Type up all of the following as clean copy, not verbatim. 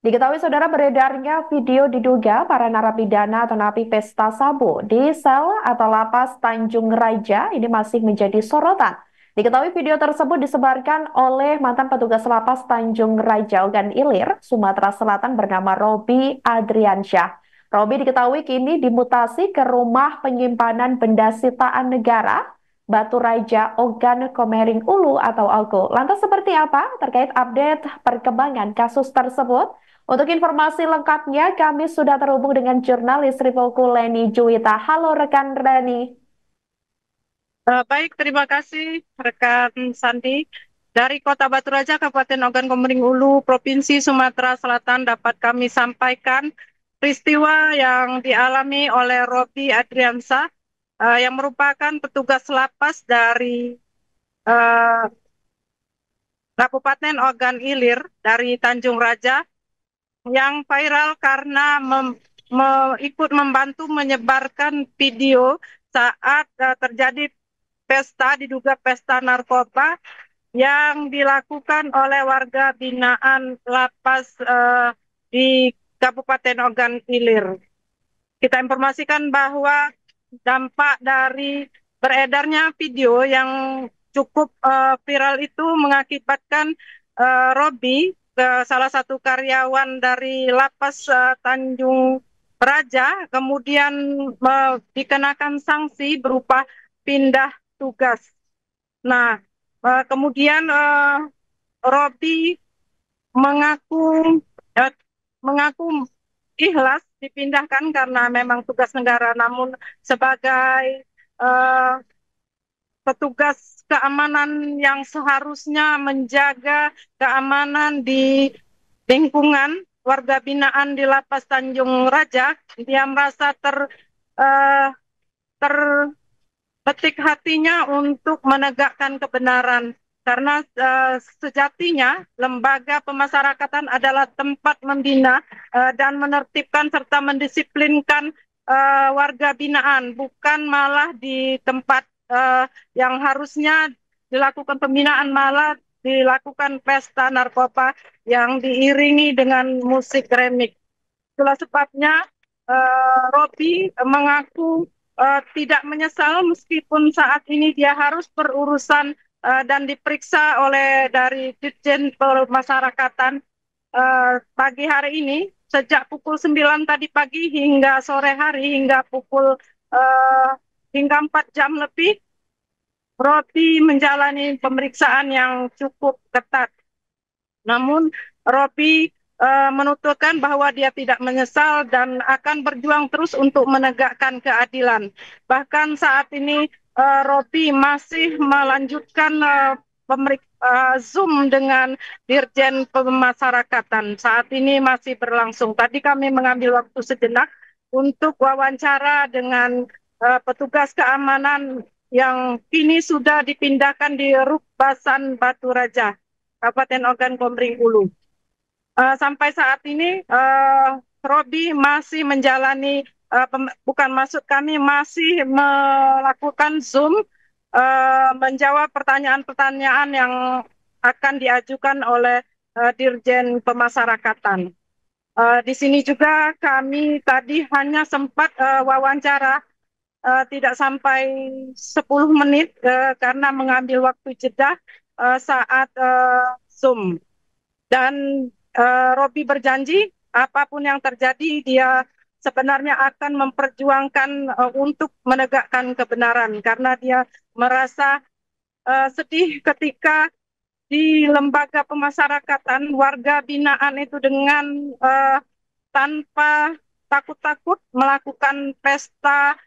Diketahui saudara beredarnya video diduga para narapidana atau napi pesta sabu di sel atau lapas Tanjung Raja ini masih menjadi sorotan. Diketahui video tersebut disebarkan oleh mantan petugas lapas Tanjung Raja Ogan Ilir, Sumatera Selatan bernama Robi Adriansyah. Robi diketahui kini dimutasi ke rumah penyimpanan benda sitaan negara Batu Raja Ogan Komering Ulu atau Ogo. Lantas seperti apa terkait update perkembangan kasus tersebut? Untuk informasi lengkapnya, kami sudah terhubung dengan jurnalis Rivoku Leni Juwita. Halo rekan Reni. Baik, terima kasih rekan Sandi. Dari Kota Batu Raja, Kabupaten Ogan Komering Ulu, Provinsi Sumatera Selatan dapat kami sampaikan peristiwa yang dialami oleh Robi Adriansa, yang merupakan petugas lapas dari eh, Kabupaten Ogan Ilir dari Tanjung Raja yang viral karena ikut membantu menyebarkan video saat terjadi pesta, diduga pesta narkoba yang dilakukan oleh warga binaan lapas di Kabupaten Ogan Ilir. Kita informasikan bahwa dampak dari beredarnya video yang cukup viral itu mengakibatkan Robi, salah satu karyawan dari lapas Tanjung Raja, kemudian dikenakan sanksi berupa pindah tugas. Nah, kemudian Robi mengaku eh, mengaku ikhlas dipindahkan karena memang tugas negara, namun sebagai eh, petugas keamanan yang seharusnya menjaga keamanan di lingkungan warga binaan di Lapas Tanjung Raja, dia merasa eh, ter petik hatinya untuk menegakkan kebenaran karena sejatinya lembaga pemasyarakatan adalah tempat membina dan menertibkan serta mendisiplinkan warga binaan, bukan malah di tempat yang harusnya dilakukan pembinaan malah dilakukan pesta narkoba yang diiringi dengan musik remik. Itulah sebabnya Robi mengaku tidak menyesal meskipun saat ini dia harus berurusan dan diperiksa oleh dari Ditjen Pemasyarakatan pagi hari ini sejak pukul 9 tadi pagi hingga sore hari hingga pukul uh, hingga 4 jam lebih. Robi menjalani pemeriksaan yang cukup ketat. Namun Robi menuturkan bahwa dia tidak menyesal dan akan berjuang terus untuk menegakkan keadilan. Bahkan saat ini Robi masih melanjutkan Zoom dengan Dirjen Pemasyarakatan. Saat ini masih berlangsung. Tadi kami mengambil waktu sejenak untuk wawancara dengan petugas keamanan yang kini sudah dipindahkan di Rukbasan Batu Raja, Kabupaten Ogan Komering Ulu. Sampai saat ini Robi masih menjalani bukan maksud kami masih melakukan Zoom menjawab pertanyaan-pertanyaan yang akan diajukan oleh Dirjen Pemasyarakatan. Di sini juga kami tadi hanya sempat wawancara tidak sampai 10 menit karena mengambil waktu jeda saat Zoom. Dan Robi berjanji apapun yang terjadi dia sebenarnya akan memperjuangkan untuk menegakkan kebenaran karena dia merasa sedih ketika di lembaga pemasyarakatan warga binaan itu dengan tanpa takut-takut melakukan pesta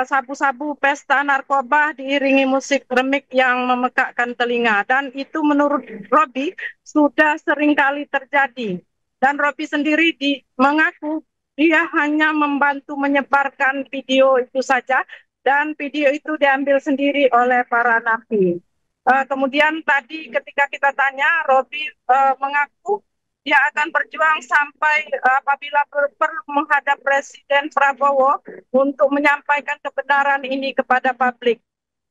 sabu-sabu, pesta narkoba diiringi musik remik yang memekakkan telinga. Dan itu menurut Robi sudah sering kali terjadi. Dan Robi sendiri mengaku dia hanya membantu menyebarkan video itu saja dan video itu diambil sendiri oleh para napi. Kemudian tadi ketika kita tanya, Robi mengaku dia akan berjuang sampai apabila perlu menghadap Presiden Prabowo untuk menyampaikan kebenaran ini kepada publik.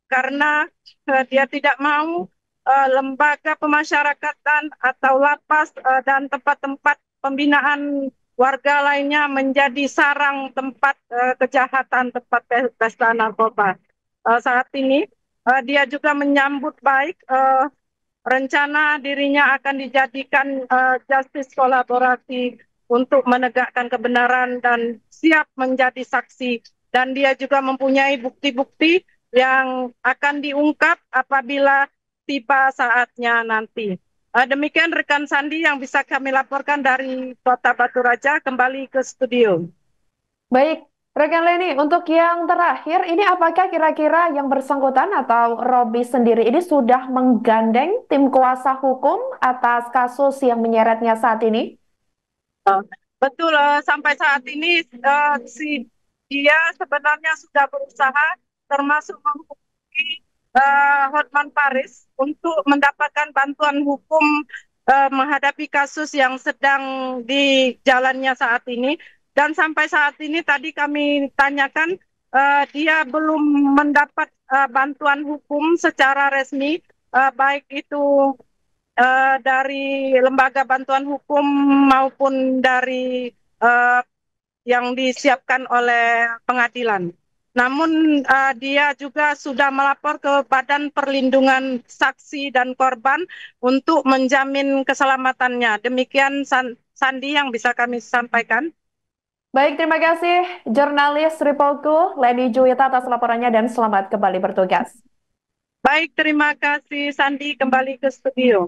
Karena dia tidak mau lembaga pemasyarakatan atau lapas dan tempat-tempat pembinaan warga lainnya menjadi sarang tempat kejahatan, tempat pesta narkoba. Saat ini dia juga menyambut baik rencana dirinya akan dijadikan justice kolaborasi untuk menegakkan kebenaran dan siap menjadi saksi. Dan dia juga mempunyai bukti-bukti yang akan diungkap apabila tiba saatnya nanti. Demikian rekan Sandi yang bisa kami laporkan dari Kota Batu Raja, kembali ke studio. Baik, rekan Leni, untuk yang terakhir, ini apakah kira-kira yang bersangkutan atau Robi sendiri ini sudah menggandeng tim kuasa hukum atas kasus yang menyeretnya saat ini? Betul, sampai saat ini si dia sebenarnya sudah berusaha termasuk menghubungi Hotman Paris untuk mendapatkan bantuan hukum menghadapi kasus yang sedang dijalannya saat ini. Dan sampai saat ini tadi kami tanyakan dia belum mendapat bantuan hukum secara resmi, baik itu dari lembaga bantuan hukum maupun dari uh, yang disiapkan oleh pengadilan. Namun dia juga sudah melapor ke Badan Perlindungan Saksi dan Korban untuk menjamin keselamatannya. Demikian Sandi yang bisa kami sampaikan. Baik, terima kasih jurnalis Tripolku, Leni Juwita atas laporannya dan selamat kembali bertugas. Baik, terima kasih Sandi, kembali ke studio.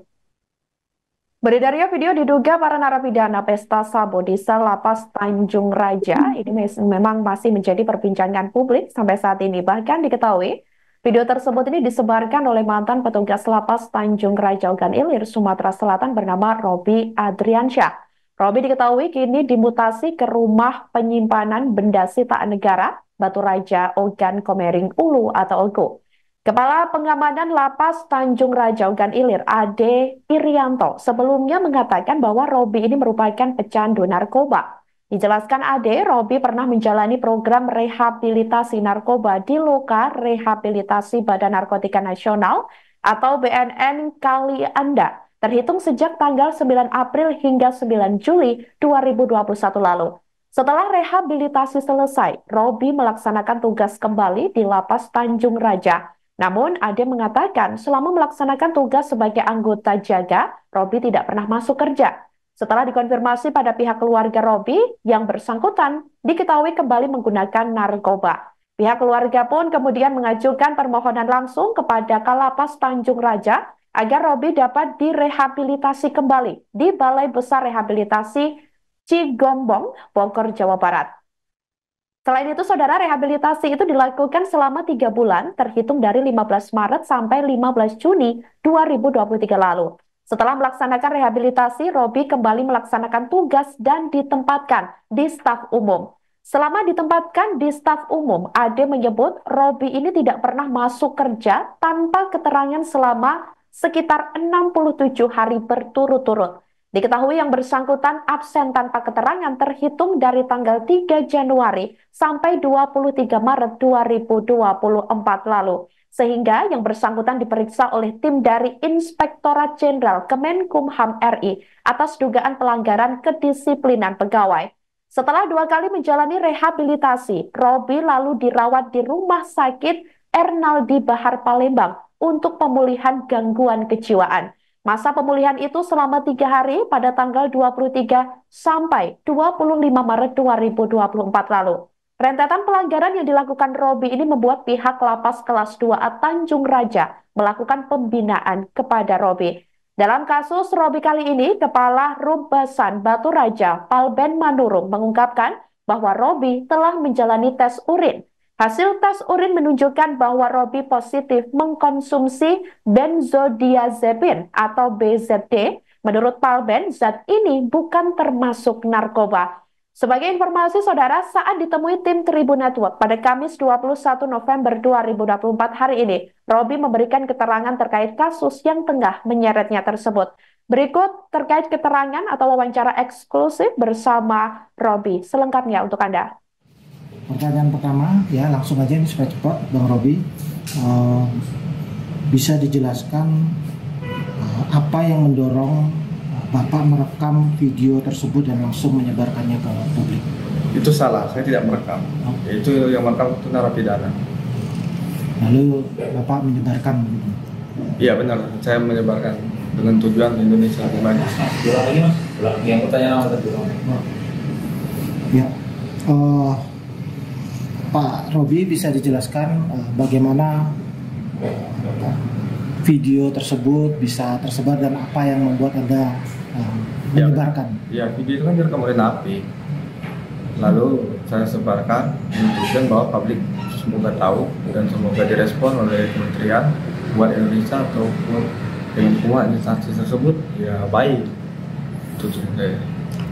Beredarnya video diduga para narapidana pesta sabu di sel lapas Tanjung Raja ini memang masih menjadi perbincangan publik sampai saat ini. Bahkan diketahui video tersebut ini disebarkan oleh mantan petugas lapas Tanjung Raja Ogan Ilir, Sumatera Selatan bernama Robi Adriansyah. Robi diketahui kini dimutasi ke rumah penyimpanan benda sitaan negara Batu Raja Ogan Komering Ulu atau OGO. Kepala Pengamanan Lapas Tanjung Raja Ogan Ilir, Ade Irianto, sebelumnya mengatakan bahwa Robi ini merupakan pecandu narkoba. Dijelaskan Ade, Robi pernah menjalani program rehabilitasi narkoba di Loka Rehabilitasi Badan Narkotika Nasional atau BNN Kali Anda, terhitung sejak tanggal 9 April hingga 9 Juli 2021 lalu. Setelah rehabilitasi selesai, Robi melaksanakan tugas kembali di Lapas Tanjung Raja. Namun, Ade mengatakan selama melaksanakan tugas sebagai anggota jaga, Robi tidak pernah masuk kerja. Setelah dikonfirmasi pada pihak keluarga Robi, yang bersangkutan diketahui kembali menggunakan narkoba. Pihak keluarga pun kemudian mengajukan permohonan langsung kepada Kalapas Tanjung Raja agar Robi dapat direhabilitasi kembali di Balai Besar Rehabilitasi Cigombong, Bogor, Jawa Barat. Selain itu, saudara, rehabilitasi itu dilakukan selama 3 bulan, terhitung dari 15 Maret sampai 15 Juni 2023 lalu. Setelah melaksanakan rehabilitasi, Robi kembali melaksanakan tugas dan ditempatkan di staf umum. Selama ditempatkan di staf umum, Ade menyebut Robi ini tidak pernah masuk kerja tanpa keterangan selama sekitar 67 hari berturut-turut. Diketahui yang bersangkutan absen tanpa keterangan terhitung dari tanggal 3 Januari sampai 23 Maret 2024 lalu. Sehingga yang bersangkutan diperiksa oleh tim dari Inspektorat Jenderal Kemenkumham RI atas dugaan pelanggaran kedisiplinan pegawai. Setelah 2 kali menjalani rehabilitasi, Robi lalu dirawat di Rumah Sakit Ernaldi Bahar Palembang untuk pemulihan gangguan kejiwaan. Masa pemulihan itu selama 3 hari pada tanggal 23 sampai 25 Maret 2024 lalu. Rentetan pelanggaran yang dilakukan Robi ini membuat pihak Lapas Kelas 2A Tanjung Raja melakukan pembinaan kepada Robi. Dalam kasus Robi kali ini, Kepala Rumbasan Batu Raja Palben Manurung mengungkapkan bahwa Robi telah menjalani tes urin. Hasil tes urin menunjukkan bahwa Robi positif mengkonsumsi benzodiazepin atau BZD. Menurut Palben, zat ini bukan termasuk narkoba. Sebagai informasi, saudara, saat ditemui tim Tribun Network pada Kamis 21 November 2024 hari ini, Robi memberikan keterangan terkait kasus yang tengah menyeretnya tersebut. Berikut terkait keterangan atau wawancara eksklusif bersama Robi. Selengkapnya untuk Anda. Pertanyaan pertama, ya langsung aja ini supaya cepat, Bang Robi, bisa dijelaskan apa yang mendorong Bapak merekam video tersebut dan langsung menyebarkannya ke publik? Itu salah, saya tidak merekam. Itu yang merekam itu narapidana. Lalu Bapak menyebarkan begitu? Iya benar, saya menyebarkan dengan tujuan Indonesia lebih maju. Yang pertanyaan apa tadi? Ya, Pak Robi bisa dijelaskan bagaimana video tersebut bisa tersebar dan apa yang membuat Anda menyebarkan? Ya, video itu kan direkam oleh napi. Lalu saya sebarkan dengan tujuan bahwa publik semoga tahu dan semoga direspon oleh kementerian buat Indonesia ataupun dengan semua instansi tersebut ya baik. Tujuan saya.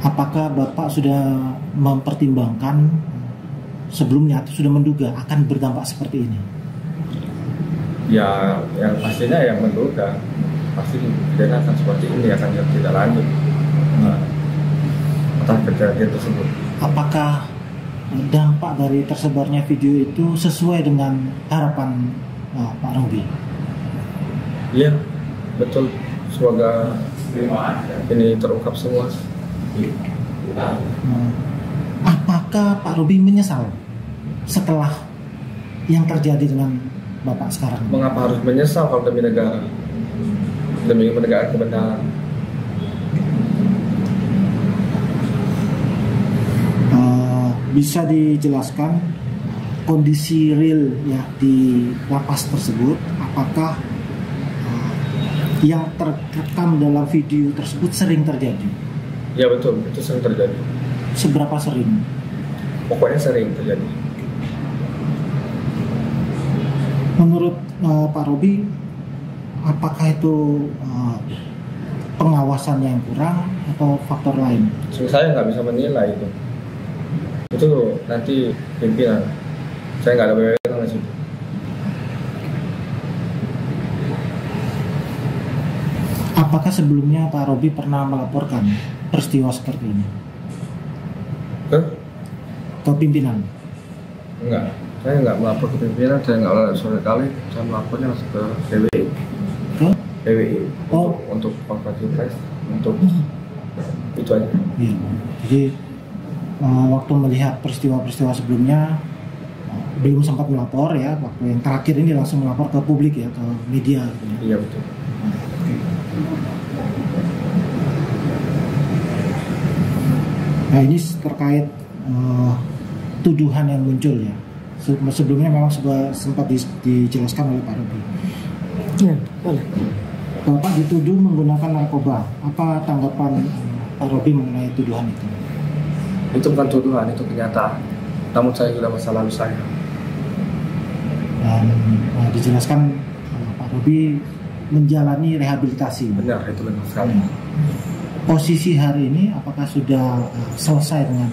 Apakah Bapak sudah mempertimbangkan sebelumnya atau sudah menduga akan berdampak seperti ini? Ya, yang pastinya yang menduga pasti kejadian akan seperti ini akan tidak lanjut atas kejadian tersebut. Apakah dampak dari tersebarnya video itu sesuai dengan harapan Pak Robi? Iya, betul. Semoga ini terungkap semua. Apakah Pak Robi menyesal setelah yang terjadi dengan Bapak sekarang? Mengapa harus menyesal kalau demi negara, demi menegakkan kebenaran? Bisa dijelaskan kondisi real ya di lapas tersebut? Apakah yang terekam dalam video tersebut sering terjadi? Ya betul, itu sering terjadi. Seberapa sering? Pokoknya sering terjadi. Menurut Pak Robi, apakah itu pengawasan yang kurang atau faktor lain? Saya nggak bisa menilai itu. Itu nanti pimpinan. Saya nggak ada wewenang di situ. Apakah sebelumnya Pak Robi pernah melaporkan peristiwa seperti ini ke pimpinan? Enggak. Saya nggak melapor ke pimpinan, saya nggak sore kali, saya melapornya langsung ke PWI. Ke? PWI. Oh. Untuk konferensi pers, untuk itu aja. Iya. Jadi waktu melihat peristiwa-peristiwa sebelumnya belum sempat melapor ya, waktu yang terakhir ini langsung melapor ke publik ya, ke media. Gitu ya. Iya betul. Nah ini terkait tuduhan yang muncul ya. Sebelumnya memang sempat dijelaskan oleh Pak Robi. Ya, boleh. Bapak dituduh menggunakan narkoba. Apa tanggapan Pak Robi mengenai tuduhan itu? Itu bukan tuduhan, itu kenyataan. Namun saya sudah masa lalu saya. Dan dijelaskan Pak Robi menjalani rehabilitasi. Benar, itu benar sekali. Posisi hari ini apakah sudah selesai dengan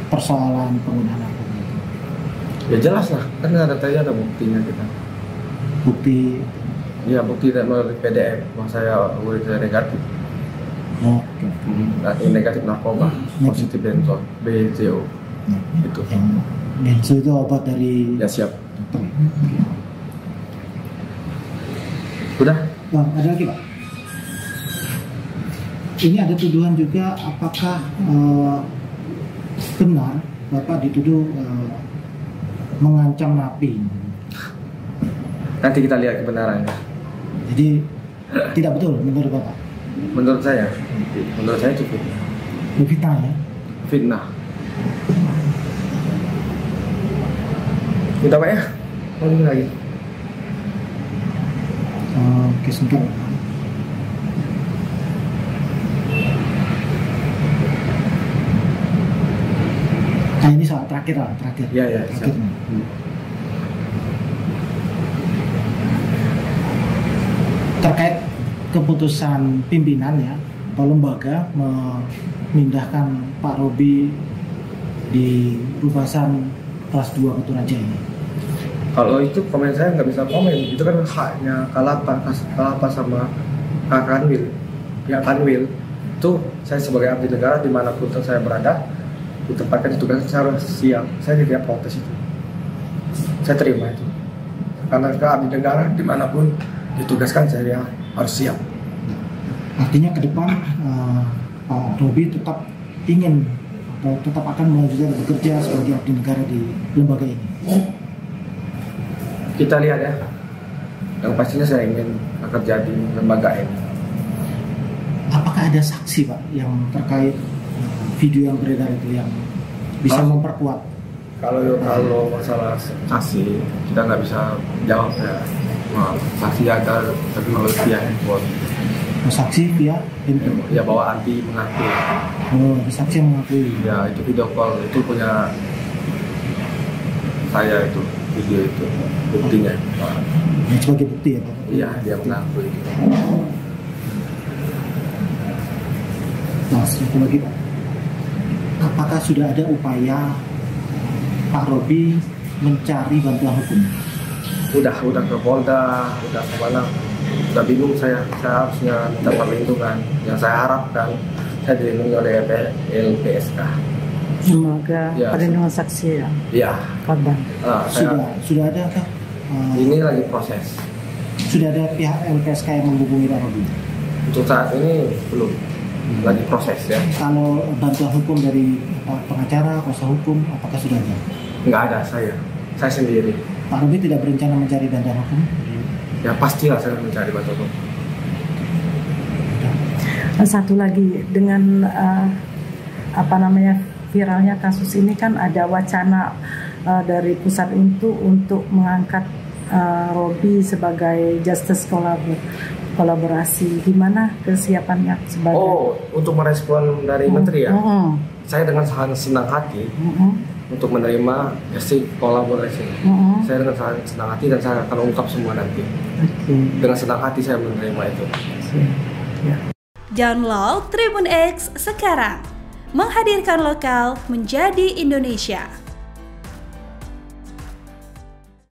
persoalan penggunaan narkoba itu? Ya jelas lah, kan ada buktinya kita. Bukti? Iya, bukti melalui PDF bahwa saya negatif. Oh, Nah, ini negatif narkoba, positif benzol, BCO. Itu. Benzo itu obat dari Ya siap. dokter. Udah? Ada lagi Pak? Ini ada tuduhan juga, apakah benar Bapak dituduh mengancam napi? Nanti kita lihat kebenarannya. Jadi tidak betul menurut Bapak? Menurut saya cukup. Fitnah ya? Fitnah. Minta Pak ya? Mau ini lagi? Oke, sebentar. Nah ini soal terakhir. Iya, terakhir. Terkait keputusan pimpinan ya, atau lembaga memindahkan Pak Robi di Rubasan kelas 2 Batu Raja ini. Kalau itu komen saya nggak bisa komen, itu kan haknya Kalapas sama Kak Kanwil, pihak Kanwil. Itu saya sebagai abdi negara dimanapun saya berada, ditempatkan ditugaskan secara siap. Saya tidak protes itu, saya terima itu. Karena abdi negara dimanapun ditugaskan saya harus siap. Artinya ke depan Pak Robi tetap ingin atau tetap akan melanjutkan bekerja sebagai abdi negara di lembaga ini. Kita lihat ya. Yang pastinya saya ingin bekerja di lembaga ini. Apakah ada saksi Pak yang terkait video yang beredar itu yang bisa memperkuat? Kalau masalah saksi kita nggak bisa jawab ya. Saksi ada tapi melalui via handphone. Saksi via handphone? Ya bawa anti mengakui. Oh, saksi yang mengakui. Ya itu video call itu punya saya itu video itu buktinya. Yang sebagai bukti ya Pak? Iya dia mengakui. Nah, satu lagi Pak, apakah sudah ada upaya Pak Robi mencari bantuan hukum? Udah ke Polda, udah kemana, udah bingung saya harusnya minta perlindungan. Yang saya harapkan saya dilindungi oleh LPSK. Lembaga perlindungan saksi ya. Iya. Korban. Sudah ada kah? Ini lagi proses. Sudah ada pihak LPSK yang menghubungi Pak Robi? Untuk saat ini belum, lagi proses ya. Kalau bantuan hukum dari pengacara, kuasa hukum, apakah sudah ada? Nggak ada, saya sendiri. Pak Robi tidak berencana mencari bantuan hukum? Ya pastilah saya mencari bantuan hukum. Satu lagi dengan viralnya kasus ini kan ada wacana dari pusat untuk mengangkat Robi sebagai justice kolaborasi. Gimana kesiapannya sebagai? Untuk merespon dari menteri ya. Saya dengan sangat senang hati untuk menerima justice kolaborasi. Saya dengan sangat senang hati dan saya akan ungkap semua nanti. Dengan senang hati saya menerima itu. Download Tribun X sekarang, menghadirkan lokal menjadi Indonesia.